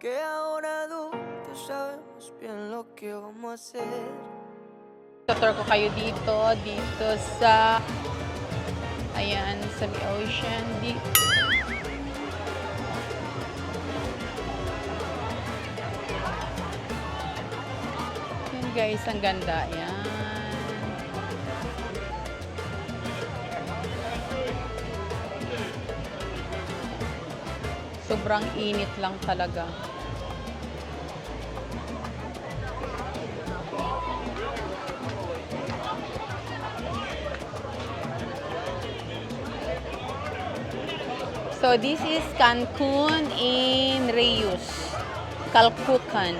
que ahora adultos sabemos bien lo que vamos a hacer. Tutur ko kayo dito sa, ayan, sa may ocean. Yan guys, ang ganda. Yan. Sobrang init lang talaga. So this is Cancun in Reyes. Calcucan.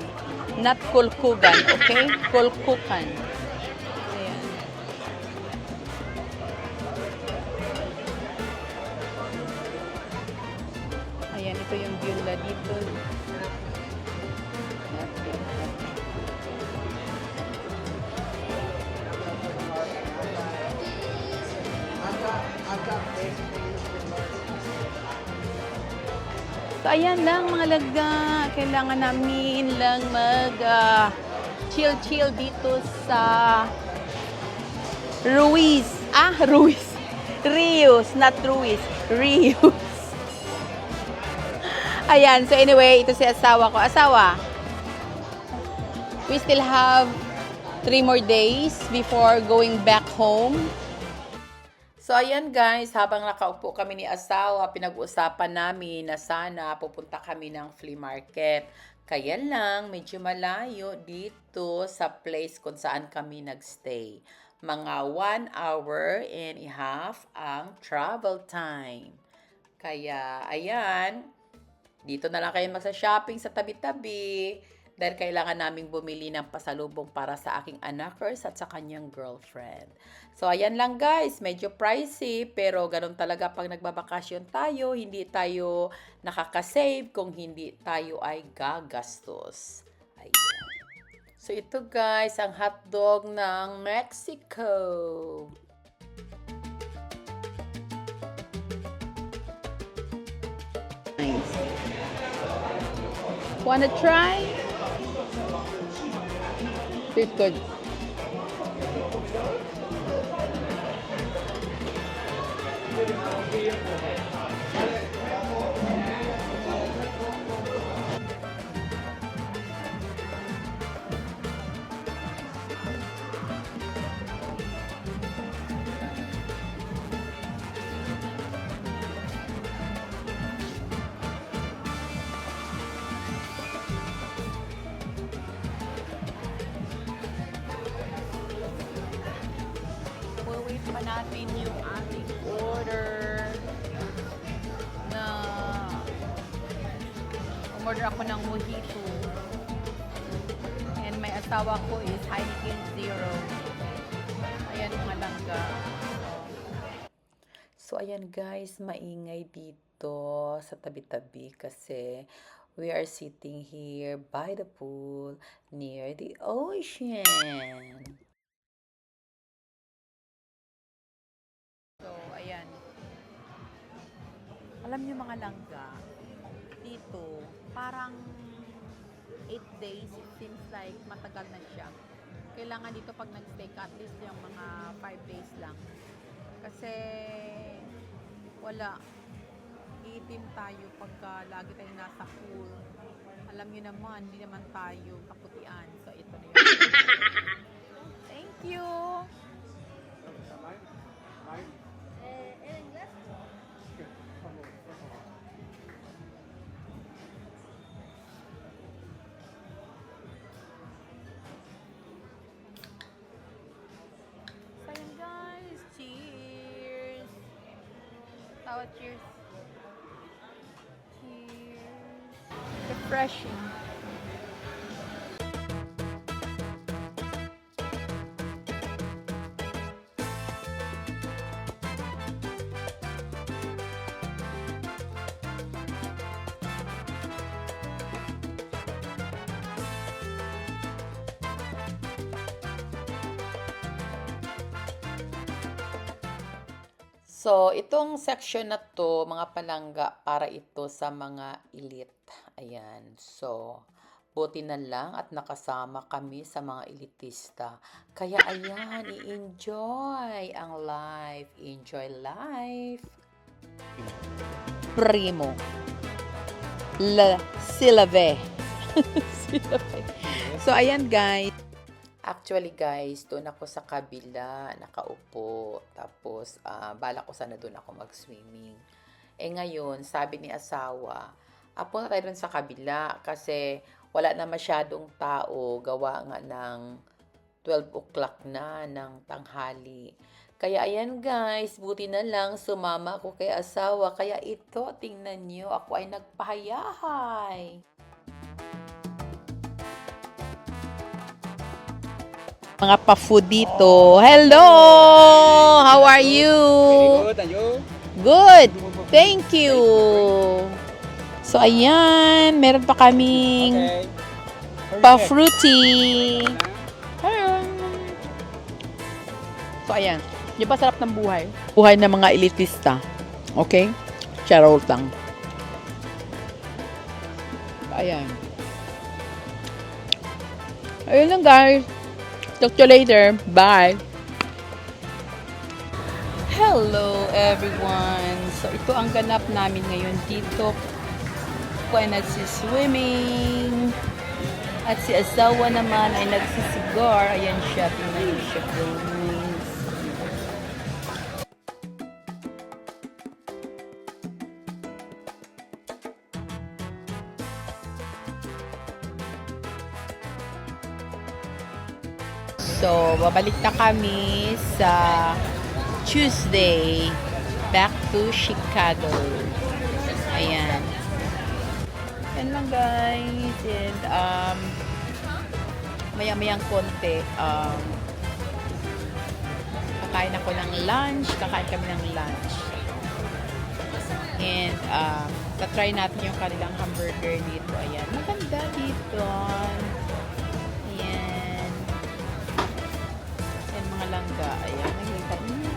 Not Kulkugan, okay? Kulkukan. Ayan. Ayan, ito yung view nila dito. So, ayan lang mga lagda. Kailangan namin lang chill-chill dito sa Ruiz. Ruiz. Rios, not Ruiz. Rios. Ayan. So, anyway, ito si asawa ko. Asawa, we still have 3 more days before going back home. So, ayan guys, habang nakaupo kami ni asawa, pinag-uusapan namin na sana pupunta kami ng flea market. Kaya lang, medyo malayo dito sa place kung saan kami nagstay. Mga 1.5 hours ang travel time. Kaya, ayan, dito na lang kayo magsa-shopping sa tabi-tabi dahil kailangan naming bumili ng pasalubong para sa aking anakers at sa kanyang girlfriend. So, ayan lang guys, medyo pricey, pero ganun talaga pag nagbabakasyon tayo, hindi tayo nakakasave kung hindi tayo ay gagastos. Ayan. So, ito guys, ang hotdog ng Mexico. Nice. Wanna try? It's good. Wait pa natin yung ating order na umorder ako ng mojito and may asawa ko is Heineken Zero. Ayan mga langga. So ayan guys, maingay dito sa tabi-tabi kasi we are sitting here by the pool near the ocean. So, ayan. Alam niyo mga langga, dito, parang 8 days, it seems like matagal na siya. Kailangan dito pag nag-stay ka, at least yung mga 5 days lang. Kasi, wala. Iitim tayo pagka lagi tayong nasa pool. Alam niyo naman, hindi naman tayo kaputian. So, ito na yun. Thank you! Cheers. Cheers. Refreshing. So, itong section na to, mga palangga, para ito sa mga elite. Ayan. So, buti na lang at nakasama kami sa mga elitista. Kaya ayan, i-enjoy ang life. Enjoy life. Primo. La Silave. Silave. So, ayan guys. Actually guys, doon ako sa kabila, nakaupo. Tapos, bala ko sana doon ako mag-swimming. Ngayon, sabi ni asawa, punta tayo doon sa kabila kasi wala na masyadong tao. Gawa nga ng 12 o'clock na ng tanghali. Kaya ayan guys, buti na lang sumama ako kay asawa. Kaya ito, tingnan nyo, ako ay nagpahayahay. Mga pa-food dito. Hello! How are you? Good, and you? Good. Thank you. So, ayan. Meron pa kaming Okay. pa-fruity. So, ayan. Yung pa sarap ng buhay. Buhay ng mga elitista. Okay? Charot lang. Ayan. Ayun lang, guys. Talk to you later. Bye. Hello, everyone. So, ito ang ganap namin ngayon dito. Ako ay nagsiswimming. At si asawa naman ay nagsisigar. Ayan siya. Tingnan niyo siya, guys. So, babalik na kami sa Tuesday back to Chicago. Ayan. Yan lang guys. And, maya-mayang konti, kakain ako ng lunch. Kakain kami ng lunch. And, tatry natin yung kanilang hamburger dito. Ayan. Maganda dito. Langga. Ayan, nakikita niyo.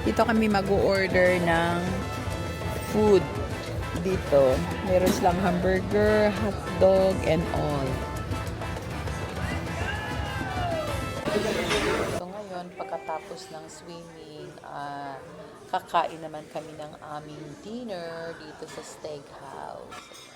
Dito kami mag-order ng food. Dito. Meron silang hamburger, hotdog, and all. So ngayon, pagkatapos ng swimming, kakain naman kami ng aming dinner dito sa steakhouse.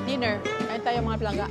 Dinner. Kain tayo mga palangga.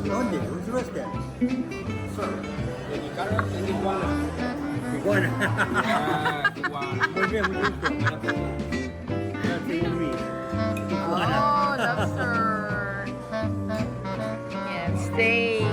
¿Dónde? ¿Dónde vas a quedar? En mi carro, en Tijuana. Tijuana. Tijuana. Muy bien, muy bien. Oh, lobster. Yan, steak.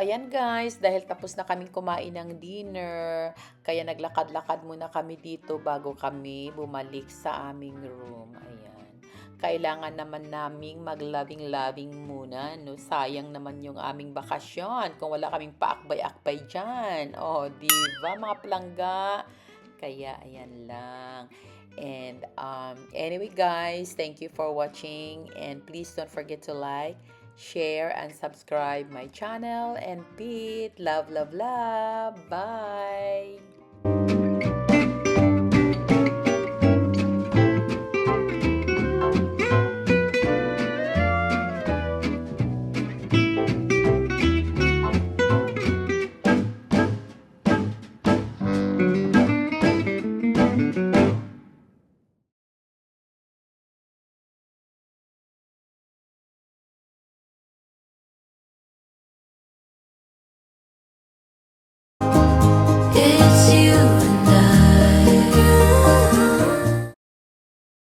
ayan guys, dahil tapos na kaming kumain ng dinner, kaya naglakad-lakad muna kami dito bago kami bumalik sa aming room. Ayan. Kailangan naman naming maglabing-labing muna, no? Sayang naman yung aming bakasyon kung wala kaming paakbay-akbay dyan. Oh, diba mga palangga? Kaya ayan lang. And anyway guys, thank you for watching, and please don't forget to like, share, and subscribe my channel. And Pete, love, love, love. Bye.